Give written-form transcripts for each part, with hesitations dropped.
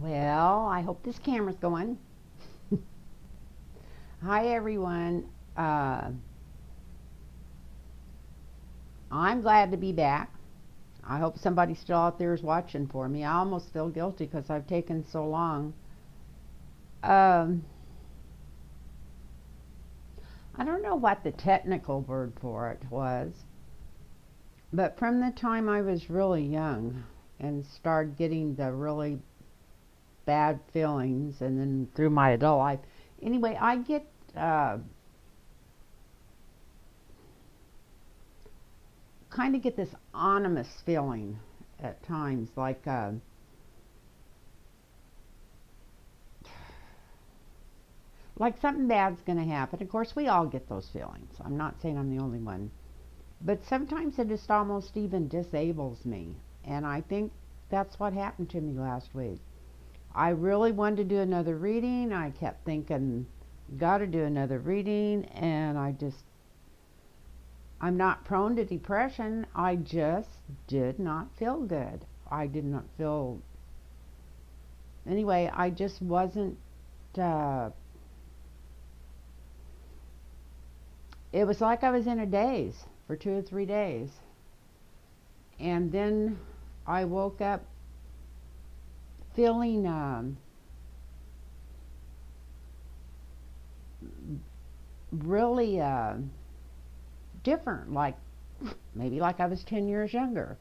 Well, I hope this camera's going. Hi, everyone. Uh, I'm glad to be back. I hope somebody still out there is watching for me. I almost feel guilty because I've taken so long. Um, I don't know what the technical word for it was, but from the time I was really young and started getting the really bad feelings, and then through my adult life, anyway, I get uh, kind of get this ominous feeling at times, like something bad's going to happen. Of course, we all get those feelings. I'm not saying I'm the only one, but sometimes it just almost even disables me, and I think that's what happened to me last week. I really wanted to do another reading. I kept thinking, got to do another reading, and I'm not prone to depression. I just did not feel good. I did not feel anyway. I just wasn't. Uh, it was like I was in a daze for 2 or 3 days, and then I woke up feeling really different, like maybe like I was 10 years younger,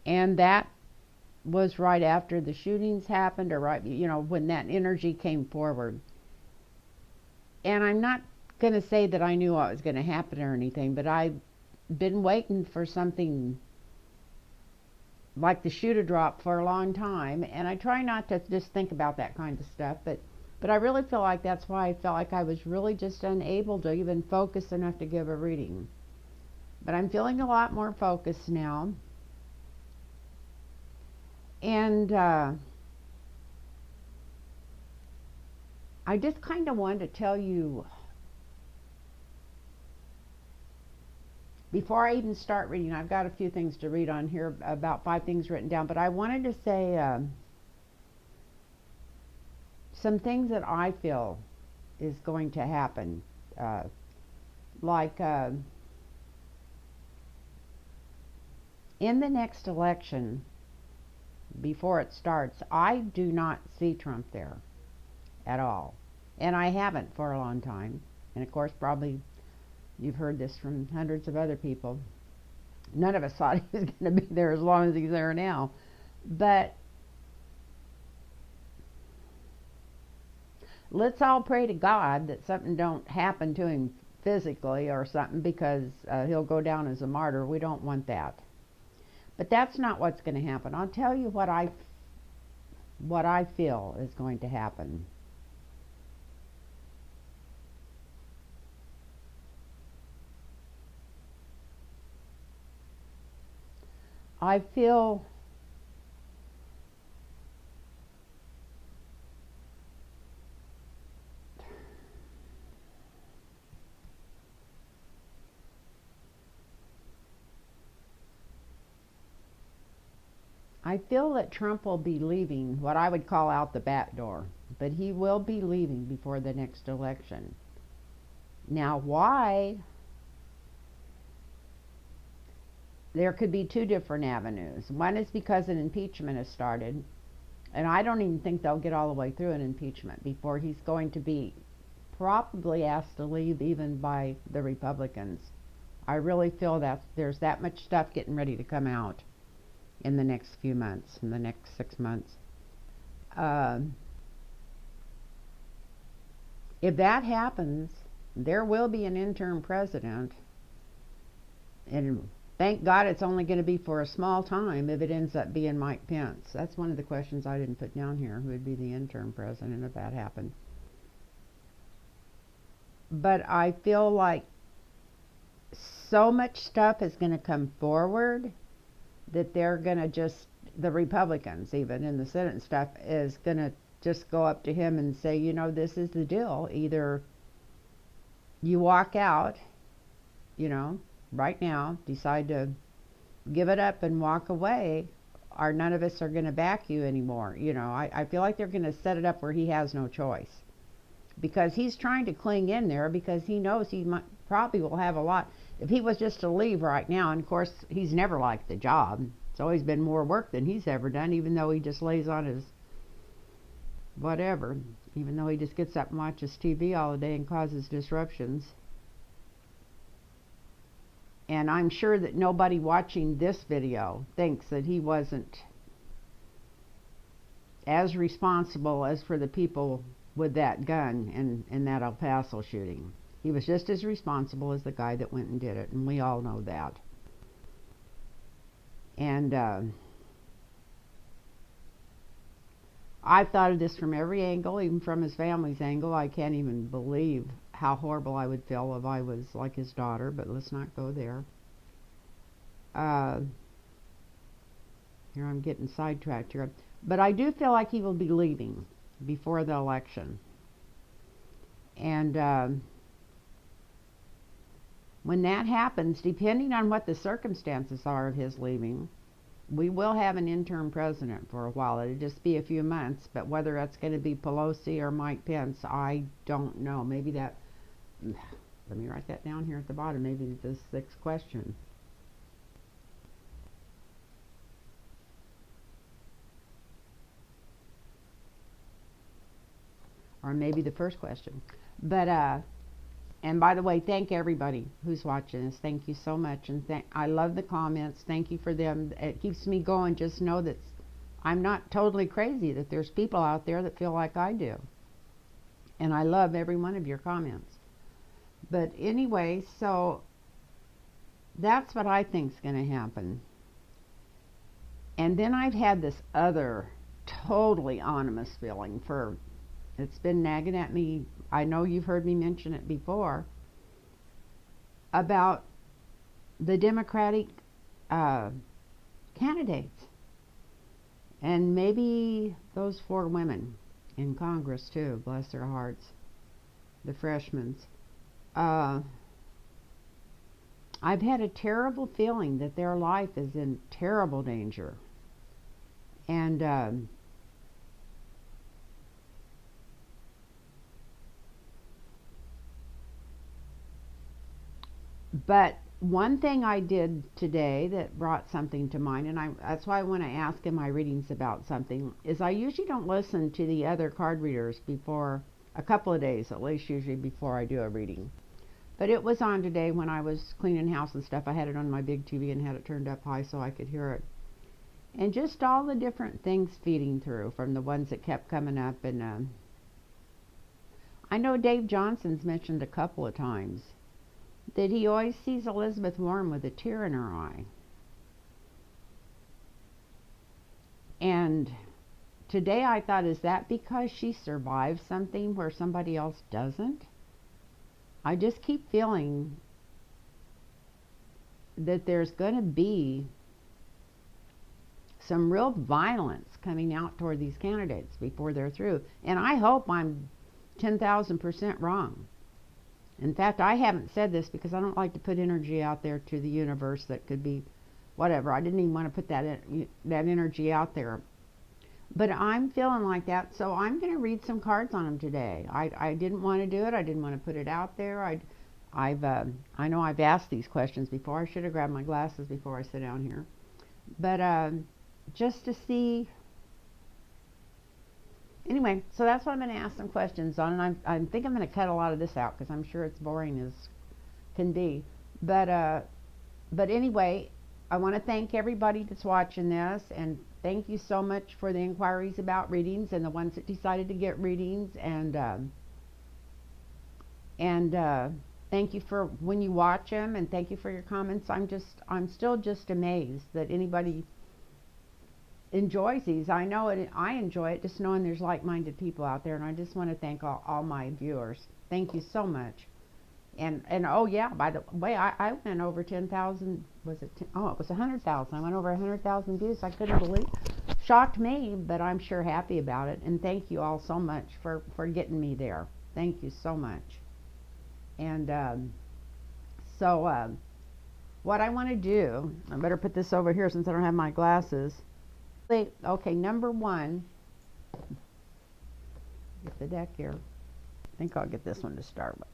and that was right after the shootings happened, or right, when that energy came forward. And I'm not going to say that I knew what was going to happen or anything, but I've been waiting for something like the shoe to drop for a long time, and I try not to just think about that kind of stuff, but I really feel like that's why I felt like I was really just unable to even focus enough to give a reading. But I'm feeling a lot more focused now, and I just kind of wanted to tell you before I even start reading. I've got a few things to read on here, about 5 things written down, but I wanted to say some things that I feel is going to happen. Uh, like in the next election, before it starts, I do not see Trump there at all. And I haven't for a long time. And of course, probably you've heard this from hundreds of other people. None of us thought he was going to be there as long as he's there now. But let's all pray to God that something don't happen to him physically or something, because he'll go down as a martyr. We don't want that. But that's not what's going to happen. I'll tell you what I feel is going to happen. I feel I feel that Trump will be leaving what I would call out the back door, but he will be leaving before the next election. Now, why? There could be two different avenues. One is because an impeachment has started, and I don't even think they'll get all the way through an impeachment before he's going to be probably asked to leave, even by the Republicans. I really feel that there's that much stuff getting ready to come out in the next few months, in the next 6 months. Um, if that happens, there will be an interim president, and thank God it's only going to be for a small time if it ends up being Mike Pence. That's one of the questions I didn't put down here, who would be the interim president if that happened. But I feel like so much stuff is going to come forward that they're going to just, the Republicans, even in the Senate and stuff, is going to just go up to him and say, this is the deal. Either you walk out, right now, decide to give it up and walk away, or none of us are going to back you anymore. You know, I feel like they're going to set it up where he has no choice, because he's trying to cling in there because he knows he probably will have a lot. If he was just to leave right now, and of course he's never liked the job. It's always been more work than he's ever done, even though he just lays on his whatever, even though he just gets up and watches TV all day and causes disruptions. And I'm sure that nobody watching this video thinks that he wasn't as responsible as for the people with that gun in that El Paso shooting. He was just as responsible as the guy that went and did it, and we all know that. And I've thought of this from every angle, even from his family's angle. I can't even believe how horrible I would feel if I was like his daughter, but let's not go there. Here I'm getting sidetracked here. But I do feel like he will be leaving before the election. And when that happens, depending on what the circumstances are of his leaving, we will have an interim president for a while. It'll just be a few months, but whether that's going to be Pelosi or Mike Pence, I don't know. Maybe that, let me write that down here at the bottom, maybe the sixth question. Or maybe the first question. But and by the way, thank everybody who's watching this. Thank you so much, and I love the comments. Thank you for them. It keeps me going. Just know that I'm not totally crazy, that there's people out there that feel like I do. And I love every one of your comments. But anyway, so that's what I think is going to happen. And then I've had this other totally ominous feeling for, it's been nagging at me. I know you've heard me mention it before, about the Democratic candidates. And maybe those 4 women in Congress too, bless their hearts, the freshmen. I've had a terrible feeling that their life is in terrible danger. And but one thing I did today that brought something to mind, and that's why when I ask in my readings about something, is I usually don't listen to the other card readers before a couple of days, at least usually before I do a reading. But it was on today when I was cleaning house and stuff. I had it on my big TV and had it turned up high so I could hear it. And just all the different things feeding through from the ones that kept coming up. And I know Dave Johnson's mentioned a couple of times that he always sees Elizabeth Warren with a tear in her eye. And today I thought, is that because she survived something where somebody else doesn't? I just keep feeling that there's going to be some real violence coming out toward these candidates before they're through. And I hope I'm 10,000% wrong. In fact, I haven't said this because I don't like to put energy out there to the universe that could be whatever. I didn't even want to put that energy out there. But I'm feeling like that, so I'm going to read some cards on them today. I didn't want to do it. I didn't want to put it out there. I know I've asked these questions before. I should have grabbed my glasses before I sit down here. But just to see. Anyway, so that's what I'm going to ask some questions on, and I think I'm going to cut a lot of this out because I'm sure it's boring as can be. But anyway, I want to thank everybody that's watching this, and thank you so much for the inquiries about readings and the ones that decided to get readings, and thank you for when you watch them, and thank you for your comments. I'm still just amazed that anybody enjoys these. I know it. I enjoy it just knowing there's like-minded people out there, and I just want to thank all my viewers. Thank you so much. And oh yeah, by the way, I went over 10,000. Was it? Oh, it was 100,000. I went over 100,000 views. I couldn't believe. Shocked me, but I'm sure happy about it. And thank you all so much for getting me there. Thank you so much. And what I want to do, I better put this over here since I don't have my glasses. Okay, number one, get the deck here. I think I'll get this one to start with.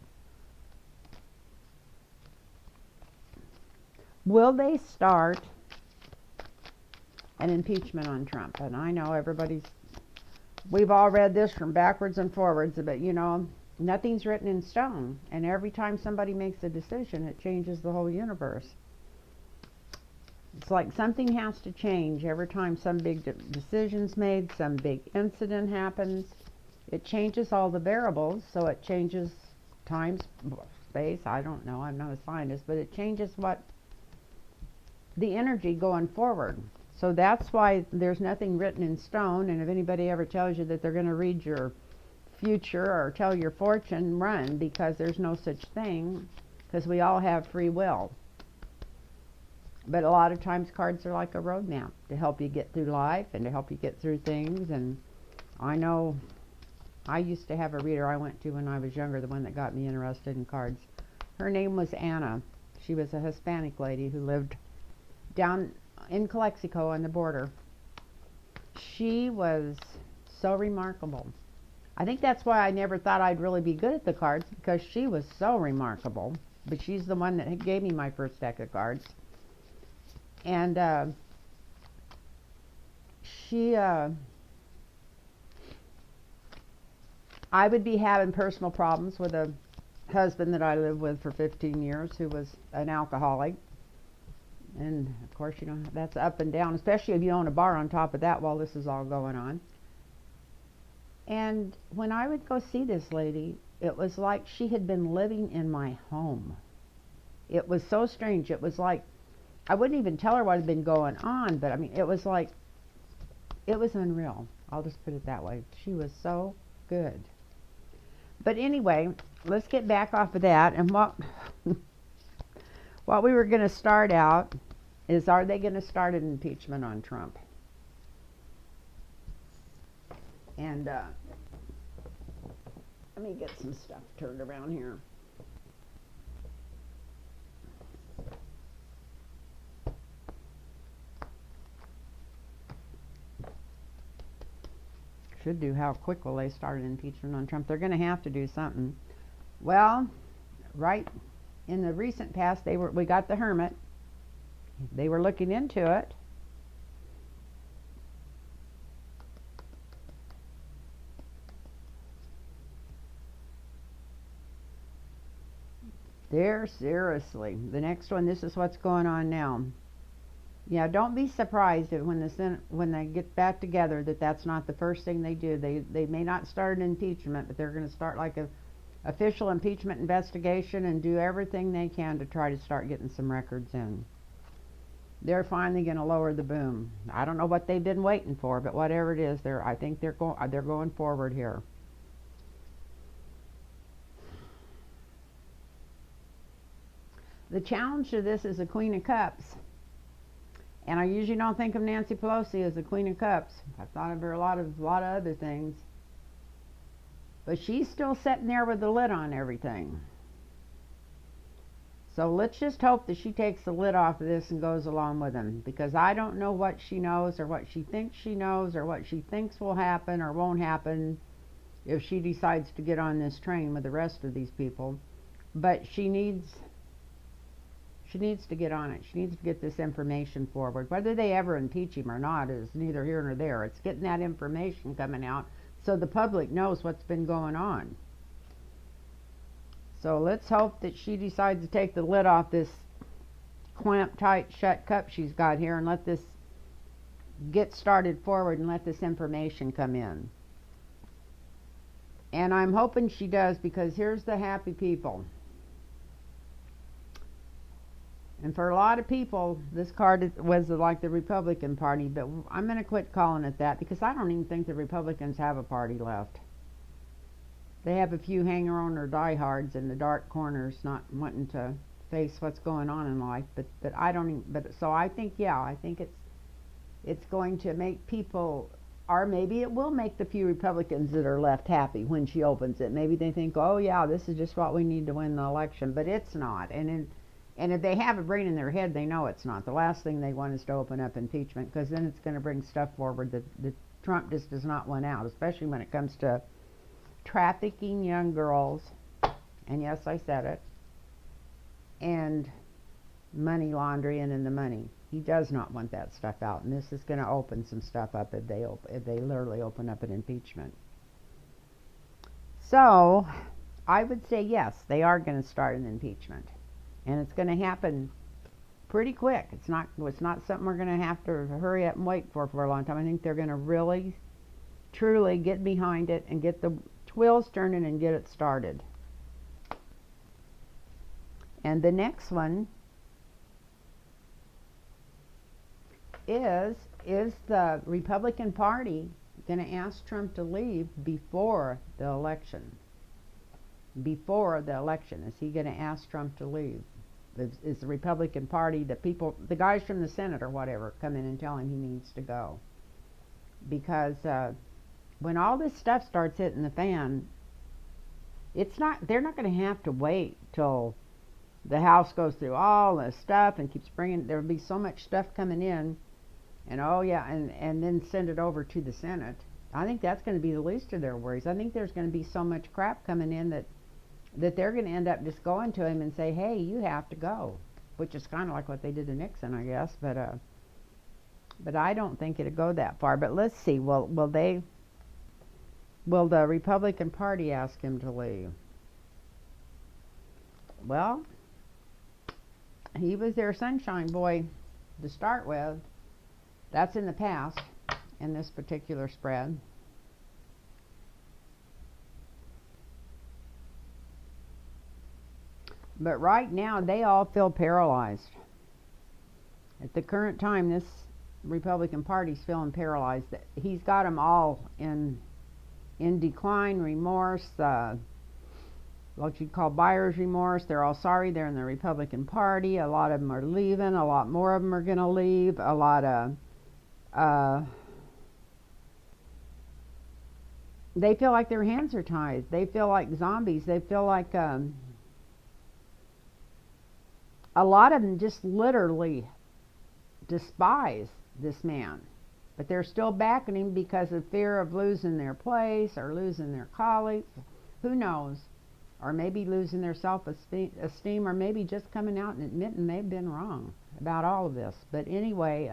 Will they start an impeachment on Trump? And I know we've all read this from backwards and forwards, but you know, nothing's written in stone. And every time somebody makes a decision, it changes the whole universe. It's like something has to change every time some big decision's made, some big incident happens. It changes all the variables, so it changes time, space, I don't know, I'm not a scientist, but it changes the energy going forward. So that's why there's nothing written in stone, and if anybody ever tells you that they're going to read your future or tell your fortune, run, because there's no such thing, because we all have free will. But a lot of times cards are like a roadmap to help you get through life and to help you get through things. And I know I used to have a reader I went to when I was younger, the one that got me interested in cards. Her name was Anna. She was a Hispanic lady who lived down in Calexico on the border. She was so remarkable. I think that's why I never thought I'd really be good at the cards, because she was so remarkable. But she's the one that gave me my first deck of cards. And I would be having personal problems with a husband that I lived with for 15 years who was an alcoholic. And of course, you know, that's up and down, especially if you own a bar on top of that while this is all going on. And when I would go see this lady, it was like she had been living in my home. It was so strange. It was like, I wouldn't even tell her what had been going on, but I mean, it was like, it was unreal. I'll just put it that way. She was so good. But anyway, let's get back off of that. And what we were going to start out is, are they going to start an impeachment on Trump? And let me get some stuff turned around here. Should do how quick will they start an impeachment on Trump. They're going to have to do something. Well, right in the recent past, we got the Hermit. They were looking into it. Seriously. The next one, this is what's going on now. Yeah, don't be surprised if when they get back together that's not the first thing they do. They may not start an impeachment, but they're going to start like a official impeachment investigation and do everything they can to try to start getting some records in. They're finally going to lower the boom. I don't know what they've been waiting for, but whatever it is, I think they're going forward here. The challenge to this is the Queen of Cups. And I usually don't think of Nancy Pelosi as the Queen of Cups. I've thought of her a lot of other things. But she's still sitting there with the lid on everything. So let's just hope that she takes the lid off of this and goes along with him. Because I don't know what she knows or what she thinks she knows or what she thinks will happen or won't happen if she decides to get on this train with the rest of these people. But she needs to get on it. She needs to get this information forward. Whether they ever impeach him or not is neither here nor there. It's getting that information coming out so the public knows what's been going on. So let's hope that she decides to take the lid off this clamped tight shut cup she's got here and let this get started forward and let this information come in. And I'm hoping she does, because here's the happy people. And for a lot of people, this card was like the Republican Party, but I'm going to quit calling it that, because I don't even think the Republicans have a party left. They have a few hanger-on or diehards in the dark corners not wanting to face what's going on in life, but I don't even, so I think, yeah, I think it's going to make people, or maybe it will make the few Republicans that are left happy when she opens it. Maybe they think, oh yeah, this is just what we need to win the election, but it's not. And And if they have a brain in their head, they know it's not. The last thing they want is to open up impeachment, because then it's going to bring stuff forward that Trump just does not want out, especially when it comes to trafficking young girls, and yes, I said it, and money laundering and the money. He does not want that stuff out, and this is going to open some stuff up if they literally open up an impeachment. So I would say yes, they are going to start an impeachment, and it's going to happen pretty quick. It's not something we're going to have to hurry up and wait for a long time. I think they're going to really, truly get behind it and get the wheels turning and get it started. And the next one is the Republican Party going to ask Trump to leave before the election? Before the election, is he going to ask Trump to leave? Is the Republican Party, the guys from the Senate or whatever, come in and tell him he needs to go? Because when all this stuff starts hitting the fan, they're not going to have to wait till the House goes through all this stuff and keeps bringing, there'll be so much stuff coming in, and and then send it over to the Senate. I think that's going to be the least of their worries. I think there's going to be so much crap coming in that they're going to end up just going to him and say, hey, you have to go, which is kind of like what they did to Nixon, I guess, but I don't think it'll go that far. But let's see, will the Republican Party ask him to leave? Well, he was their sunshine boy to start with. That's in the past, in this particular spread. But right now, they all feel paralyzed. At the current time, this Republican Party's feeling paralyzed. He's got them all in decline, remorse, what you'd call buyer's remorse. They're all sorry they're in the Republican Party. A lot of them are leaving. A lot more of them are going to leave. A lot of they feel like their hands are tied. They feel like zombies. They feel like a lot of them just literally despise this man. But they're still backing him because of fear of losing their place or losing their colleagues. Who knows? Or maybe losing their self-esteem, or maybe just coming out and admitting they've been wrong about all of this. But anyway,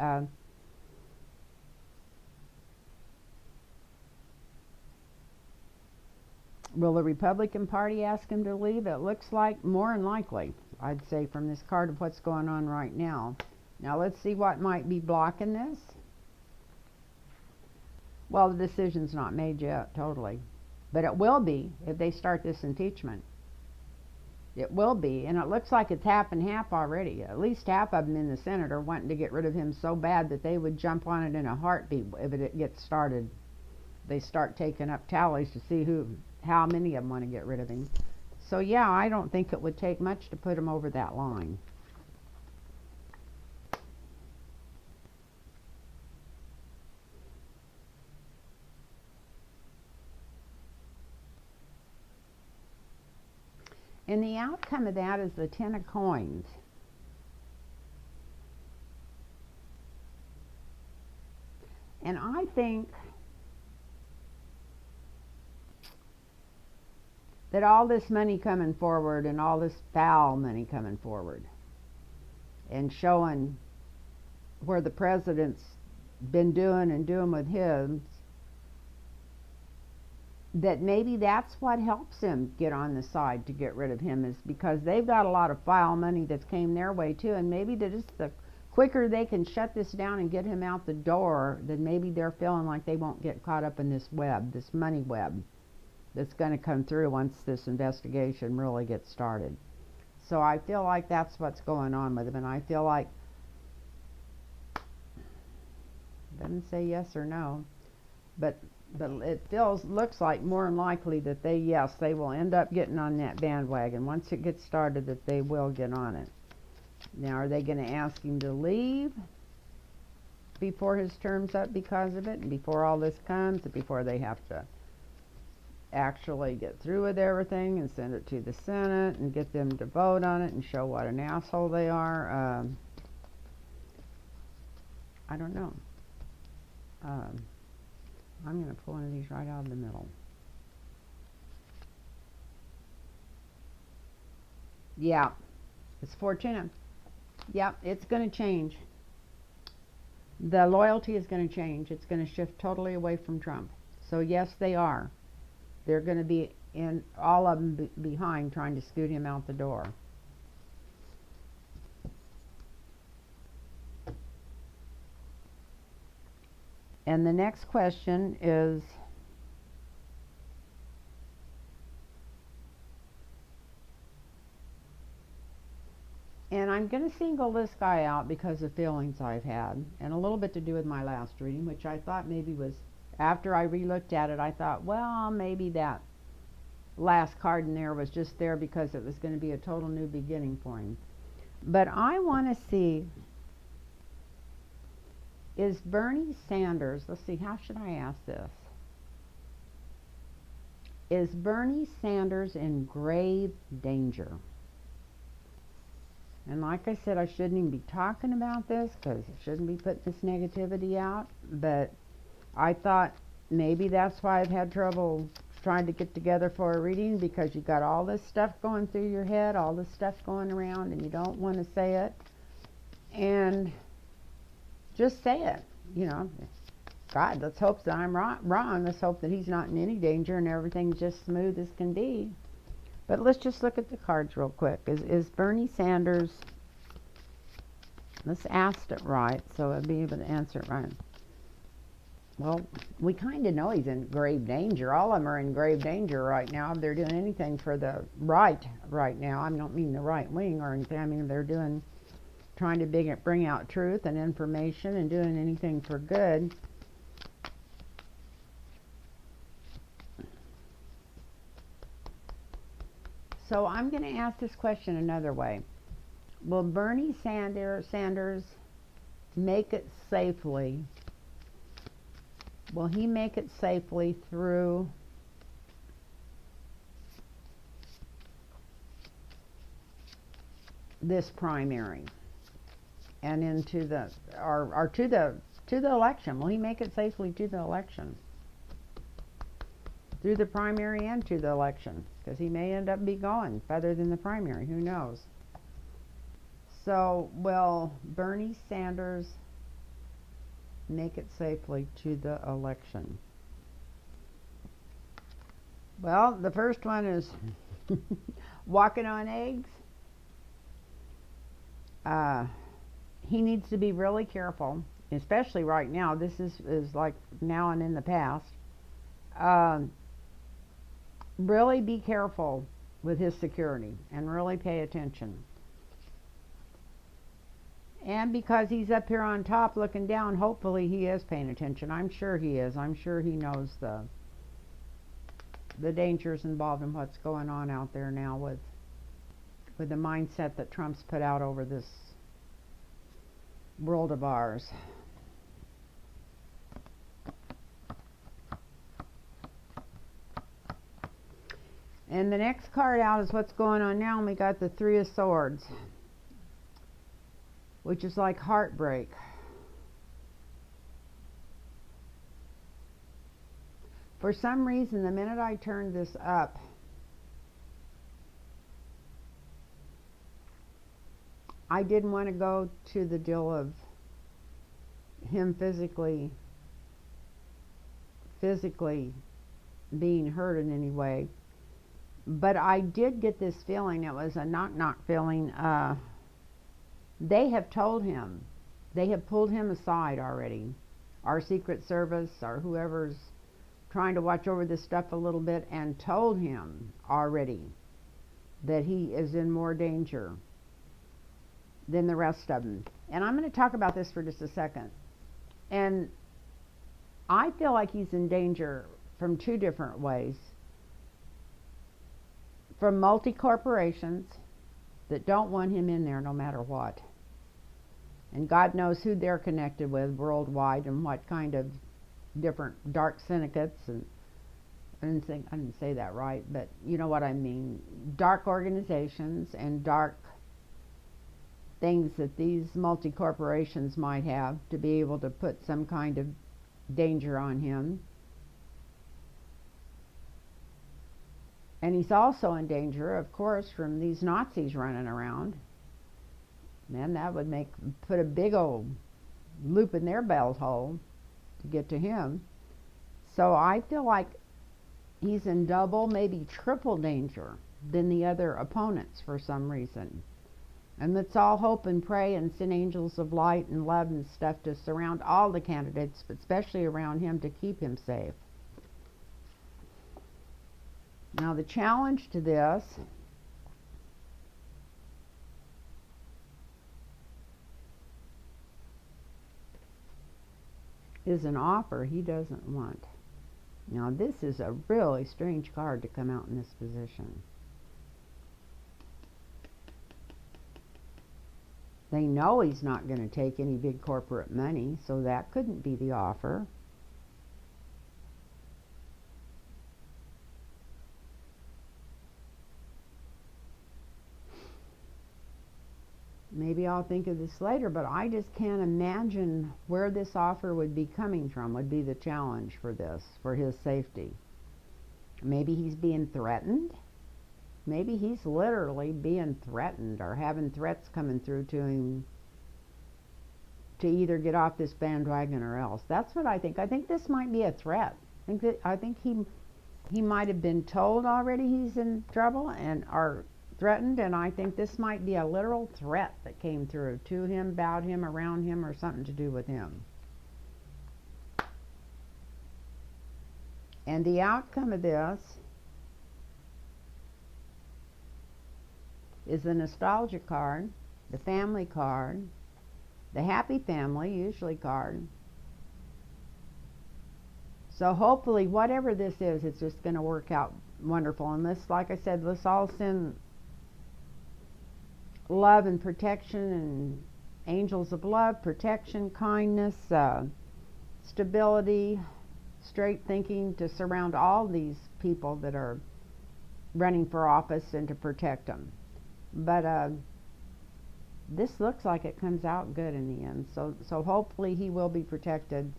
will the Republican Party ask him to leave? It looks like more than likely, I'd say, from this card of what's going on right now. Now let's see what might be blocking this. Well, the decision's not made yet, totally. But it will be if they start this impeachment. It will be, and it looks like it's half and half already. At least half of them in the Senate are wanting to get rid of him so bad that they would jump on it in a heartbeat if it gets started. They start taking up tallies to see how many of them want to get rid of him. So yeah, I don't think it would take much to put him over that line. And the outcome of that is the Ten of Coins. And I think that all this money coming forward and all this foul money coming forward and showing where the president's been doing with his, that maybe that's what helps him get on the side to get rid of him, is because they've got a lot of foul money that's came their way too, and maybe just the quicker they can shut this down and get him out the door, then maybe they're feeling like they won't get caught up in this web, this money web that's going to come through once this investigation really gets started. So I feel like that's what's going on with him, and I feel like, doesn't say yes or no, but it looks like more than likely that they will end up getting on that bandwagon. Once it gets started, that they will get on it. Now, are they going to ask him to leave before his term's up because of it, and before all this comes, and before they have to actually get through with everything and send it to the Senate and get them to vote on it and show what an asshole they are. I don't know. I'm going to pull one of these right out of the middle. Yeah, it's Fortuna. Yeah, it's going to change. The loyalty is going to change. It's going to shift totally away from Trump. So yes, they are. They're going to be in all of them behind trying to scoot him out the door. And the next question is, and I'm going to single this guy out because of feelings I've had, and a little bit to do with my last reading, which I thought maybe was, after I re-looked at it, I thought, well, maybe that last card in there was just there because it was going to be a total new beginning for him. But I want to see, is Bernie Sanders, let's see, how should I ask this? Is Bernie Sanders in grave danger? And like I said, I shouldn't even be talking about this because I shouldn't be putting this negativity out. But I thought maybe that's why I've had trouble trying to get together for a reading, because you got all this stuff going through your head, all this stuff going around, and you don't want to say it. And just say it, you know. God, let's hope that I'm wrong. Let's hope that he's not in any danger and everything's just smooth as can be. But let's just look at the cards real quick. Is Bernie Sanders, let's ask it right so I'll be able to answer it right. Well, we kind of know he's in grave danger. All of them are in grave danger right now. If they're doing anything for the right now, I don't mean the right wing or anything. I mean, they're trying to bring out truth and information and doing anything for good. So I'm going to ask this question another way. Will Bernie Sanders make it safely? Will he make it safely through this primary and into the or to the election? Will he make it safely to the election? Through the primary and to the election, because he may end up be gone further than the primary. Who knows? So, will Bernie Sanders make it safely to the election? Well, the first one is walking on eggs. He needs to be really careful, especially right now. This is like now and in the past. Really be careful with his security and really pay attention. And because he's up here on top looking down, hopefully he is paying attention. I'm sure he is. I'm sure he knows the dangers involved in what's going on out there now with the mindset that Trump's put out over this world of ours. And the next card out is what's going on now, and we got the Three of Swords, which is like heartbreak. For some reason, the minute I turned this up, I didn't want to go to the deal of him physically being hurt in any way. But I did get this feeling, it was a knock-knock feeling. They have told him, they have pulled him aside already. Our Secret Service or whoever's trying to watch over this stuff a little bit, and told him already that he is in more danger than the rest of them. And I'm going to talk about this for just a second. And I feel like he's in danger from two different ways. From multi-corporations that don't want him in there no matter what. And God knows who they're connected with worldwide and what kind of different dark syndicates and I didn't say that right, but you know what I mean. Dark organizations and dark things that these multi-corporations might have to be able to put some kind of danger on him. And he's also in danger, of course, from these Nazis running around. Man, that would put a big old loop in their belt hole to get to him. So I feel like he's in double, maybe triple danger than the other opponents for some reason. And let's all hope and pray and send angels of light and love and stuff to surround all the candidates, but especially around him, to keep him safe. Now the challenge to this is an offer he doesn't want. Now this is a really strange card to come out in this position. They know he's not going to take any big corporate money, so that couldn't be the offer. Maybe I'll think of this later, but I just can't imagine where this offer would be coming from, would be the challenge for this, for his safety. Maybe he's being threatened. Maybe he's literally being threatened or having threats coming through to him to either get off this bandwagon or else. That's what I think. I think this might be a threat. I think he might have been told already he's in trouble and are threatened, and I think this might be a literal threat that came through to him, about him, around him, or something to do with him. And the outcome of this is the nostalgia card, the family card, the happy family usually card. So hopefully whatever this is, it's just going to work out wonderful. And let's, like I said, let's all send love and protection and angels of love, protection, kindness, stability, straight thinking to surround all these people that are running for office and to protect them. But this looks like it comes out good in the end. So hopefully he will be protected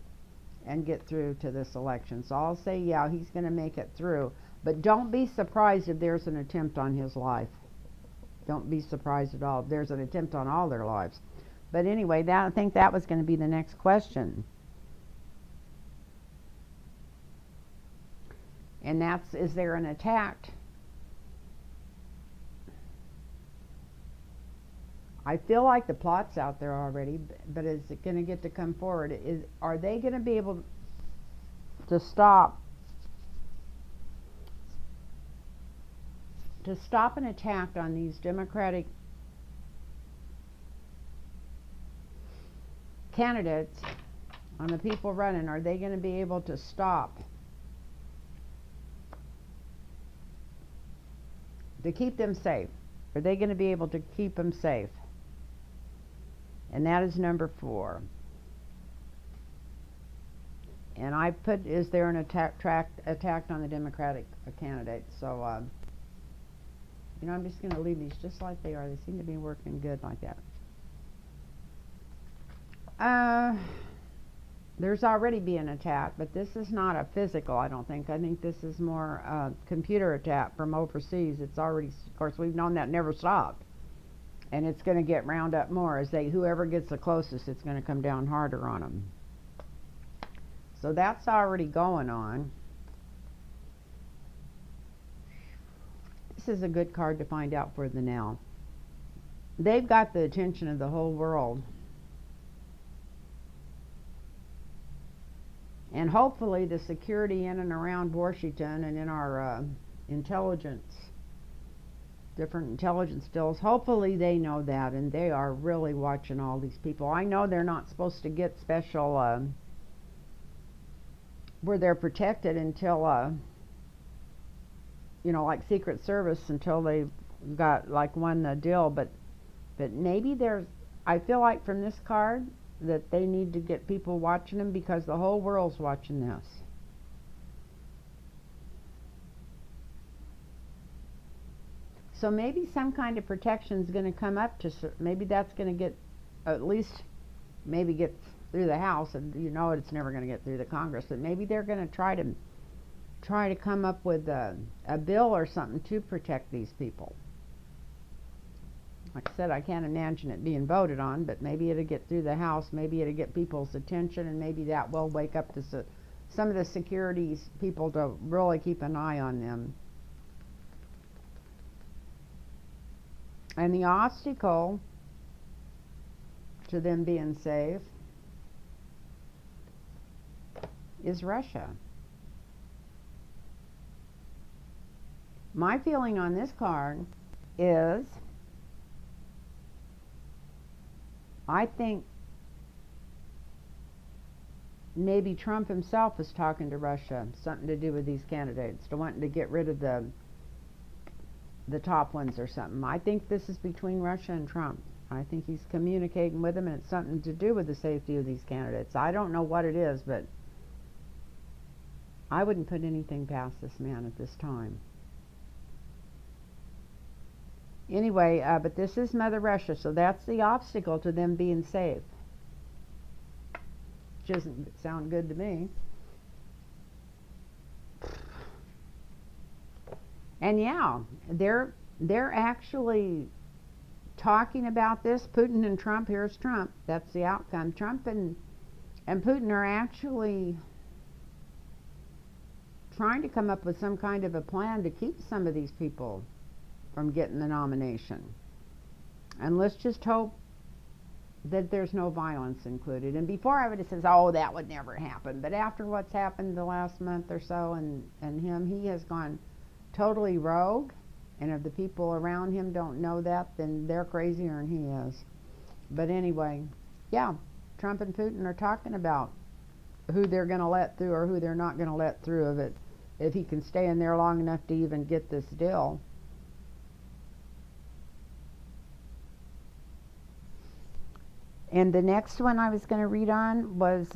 and get through to this election. So I'll say, yeah, he's going to make it through. But don't be surprised if there's an attempt on his life. Don't be surprised at all if there's an attempt on all their lives. But anyway, I think that was going to be the next question. And that's, is there an attack? I feel like the plot's out there already, but is it going to get to come forward? Are they going to be able to stop an attack on these Democratic candidates, on the people running? Are they going to be able to stop, to keep them safe? Are they going to be able to keep them safe? And that is number 4. And I put, is there an attack on the Democratic candidates? So, you know, I'm just going to leave these just like they are. They seem to be working good like that. There's already been an attack, but this is not a physical, I don't think. I think this is more a computer attack from overseas. It's already, of course, we've known that never stopped. And it's going to get round up more as whoever gets the closest, it's going to come down harder on them. So that's already going on. This is a good card to find out for the now. They've got the attention of the whole world. And hopefully the security in and around Washington and in our intelligence, different intelligence deals, hopefully they know that, and they are really watching all these people. I know they're not supposed to get special, where they're protected until, you know, like Secret Service, until they've got, like, won deal, but maybe there's, I feel like from this card, that they need to get people watching them because the whole world's watching this. So maybe some kind of protection is going to come up to, maybe that's going to get, at least maybe get through the House, and you know it's never going to get through the Congress, but maybe they're going to try to come up with a bill or something to protect these people. Like I said, I can't imagine it being voted on, but maybe it'll get through the House, maybe it'll get people's attention, and maybe that will wake up to some of the securities people to really keep an eye on them. And the obstacle to them being safe is Russia. My feeling on this card is, I think maybe Trump himself is talking to Russia, something to do with these candidates, to wanting to get rid of the top ones or something. I think this is between Russia and Trump. I think he's communicating with them, and it's something to do with the safety of these candidates. I don't know what it is, but I wouldn't put anything past this man at this time. Anyway, but this is Mother Russia, so that's the obstacle to them being safe. Which doesn't sound good to me. And yeah, they're actually talking about this. Putin and Trump, here's Trump, that's the outcome. Trump and Putin are actually trying to come up with some kind of a plan to keep some of these people from getting the nomination. And let's just hope that there's no violence included. And before I would have said, oh, that would never happen. But after what's happened the last month or so, and him, he has gone totally rogue. And if the people around him don't know that, then they're crazier than he is. But anyway, yeah, Trump and Putin are talking about who they're going to let through or who they're not going to let through of it, if he can stay in there long enough to even get this deal. And the next one I was going to read on was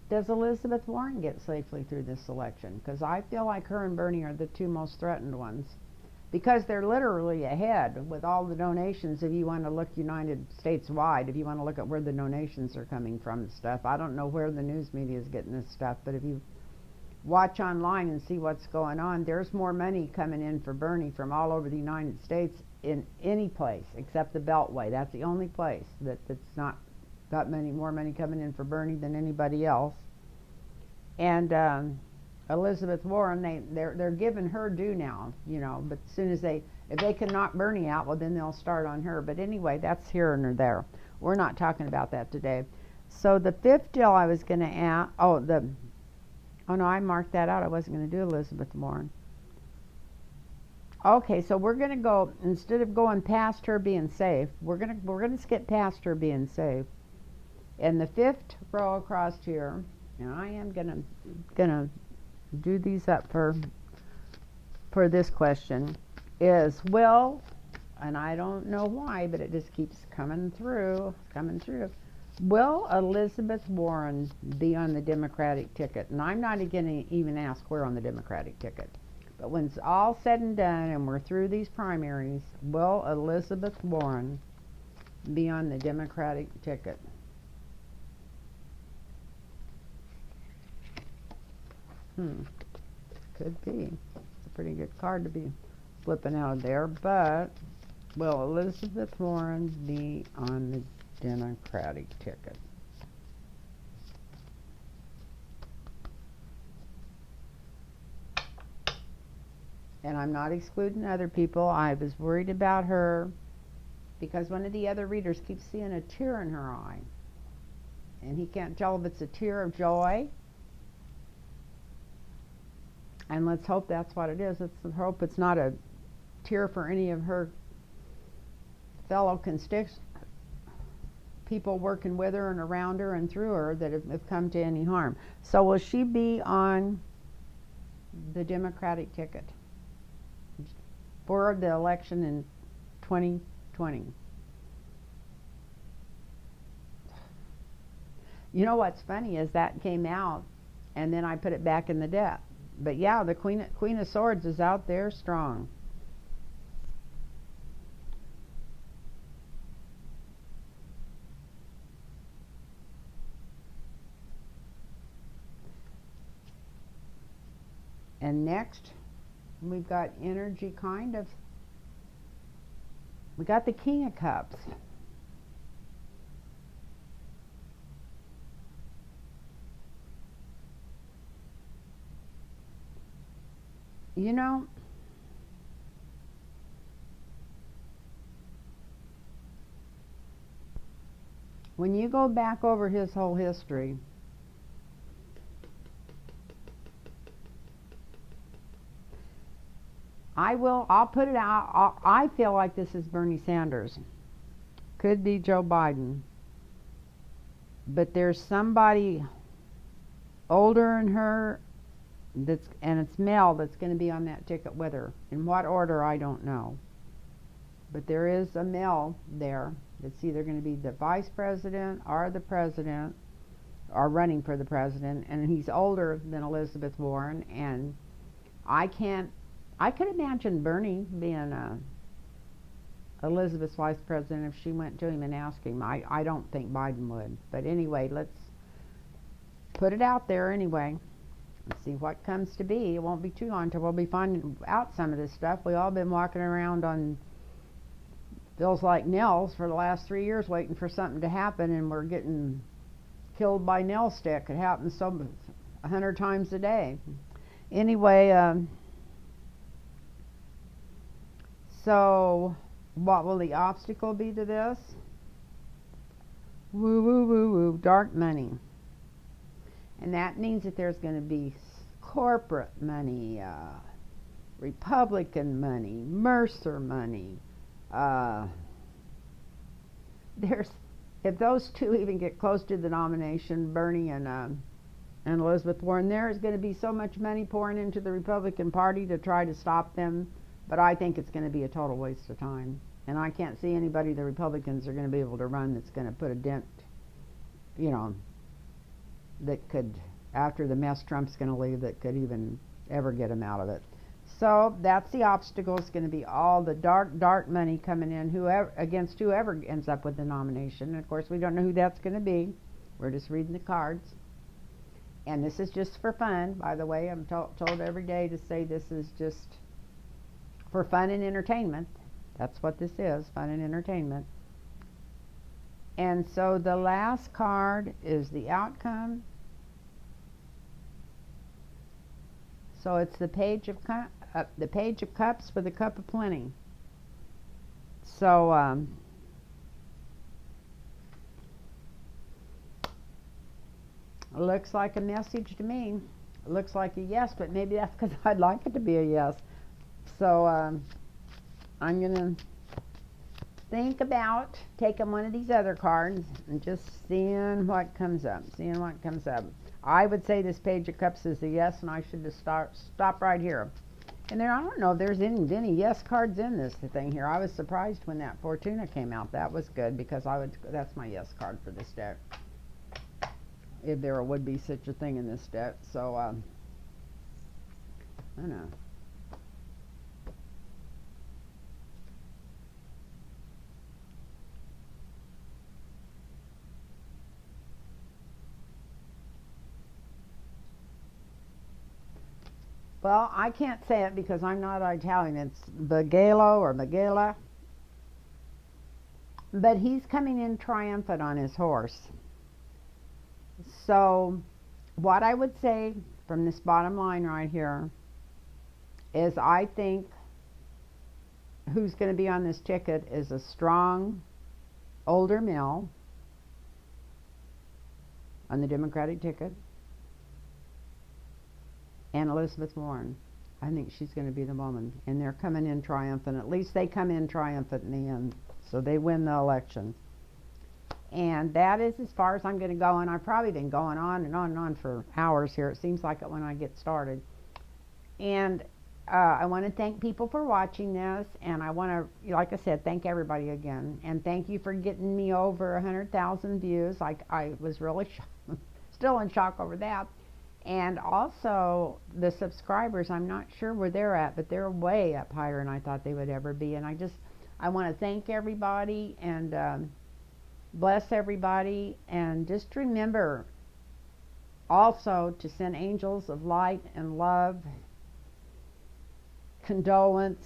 does Elizabeth Warren get safely through this election? Because I feel like her and Bernie are the two most threatened ones, because they're literally ahead with all the donations. If you want to look United States wide, if you want to look at where the donations are coming from and stuff, I don't know where the news media is getting this stuff, but if you watch online and see what's going on, there's more money coming in for Bernie from all over the United States in any place except the Beltway. That's the only place that's not got more money coming in for Bernie than anybody else. And Elizabeth Warren, they're giving her due now, you know, but as soon as if they can knock Bernie out, well, then they'll start on her. But anyway, that's here and there. We're not talking about that today. So the fifth deal I was going to add, oh no, I marked that out. I wasn't going to do Elizabeth Warren. Okay, so we're going to go, instead of going past her being safe, we're going to skip past her being safe. And the fifth row across here, and I am going to do these up for this question, is will, and I don't know why, but it just keeps coming through. Will Elizabeth Warren be on the Democratic ticket? And I'm not going to even ask where on the Democratic ticket. But when it's all said and done and we're through these primaries, will Elizabeth Warren be on the Democratic ticket? Could be. It's a pretty good card to be flipping out there. But will Elizabeth Warren be on the Democratic ticket? And I'm not excluding other people. I was worried about her because one of the other readers keeps seeing a tear in her eye. And he can't tell if it's a tear of joy. And let's hope that's what it is. Let's hope it's not a tear for any of her fellow constituents, people working with her and around her and through her that have come to any harm. So will she be on the Democratic ticket for the election in 2020? You know what's funny is that came out and then I put it back in the deck. But yeah, the Queen of Swords is out there strong. And next, we've got energy we got the King of Cups. You know, when you go back over his whole history, I'll put it out. I feel like this is Bernie Sanders. Could be Joe Biden. But there's somebody older than her and it's male that's going to be on that ticket with her. In what order, I don't know. But there is a male there that's either going to be the vice president or the president or running for the president, and he's older than Elizabeth Warren, and I could imagine Bernie being Elizabeth's vice president if she went to him and asked him. I don't think Biden would. But anyway, let's put it out there anyway. Let's see what comes to be. It won't be too long until we'll be finding out some of this stuff. We've all been walking around on feels like nails for the last 3 years waiting for something to happen, and we're getting killed by nail stick. It happens 100 times a day. Anyway, so what will the obstacle be to this? Woo, woo, woo, woo, dark money. And that means that there's going to be corporate money, Republican money, Mercer money. If those two even get close to the nomination, Bernie and Elizabeth Warren, there is going to be so much money pouring into the Republican Party to try to stop them. But I think it's going to be a total waste of time. And I can't see anybody the Republicans are going to be able to run that's going to put a dent, that could, after the mess Trump's going to leave, that could even ever get him out of it. So that's the obstacle. It's going to be all the dark money coming in against whoever ends up with the nomination. And of course, we don't know who that's going to be. We're just reading the cards. And this is just for fun, by the way. I'm told every day to say this is just for fun and entertainment. That's what this is, fun and entertainment. And so the last card is the outcome. So it's the Page of Cups with a cup of plenty. So it looks like a message to me. It looks like a yes, but maybe that's because I'd like it to be a yes. So I'm going to think about taking one of these other cards and just seeing what comes up. I would say this Page of Cups is a yes, and I should just stop right here. And I don't know if there's any yes cards in this thing here. I was surprised when that Fortuna came out. That was good because that's my yes card for this deck. If there would be such a thing in this deck. So, I don't know. Well, I can't say it because I'm not Italian. It's Bagalo or Bagala. But he's coming in triumphant on his horse. So, what I would say from this bottom line right here is I think who's going to be on this ticket is a strong, older male on the Democratic ticket. And Elizabeth Warren. I think she's going to be the woman. And they're coming in triumphant. At least they come in triumphant in the end. So they win the election. And that is as far as I'm going to go. And I've probably been going on and on and on for hours here. It seems like it when I get started. And I want to thank people for watching this. And I want to, like I said, thank everybody again. And thank you for getting me over 100,000 views. I was really still in shock over that. And also the subscribers, I'm not sure where they're at, but they're way up higher than I thought they would ever be. And I want to thank everybody and bless everybody. And just remember also to send angels of light and love, condolence,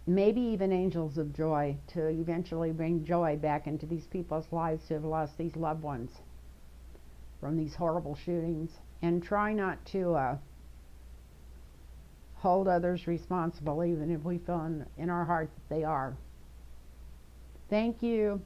maybe even angels of joy, to eventually bring joy back into these people's lives who have lost these loved ones from these horrible shootings. And try not to hold others responsible, even if we feel in our heart that they are. Thank you.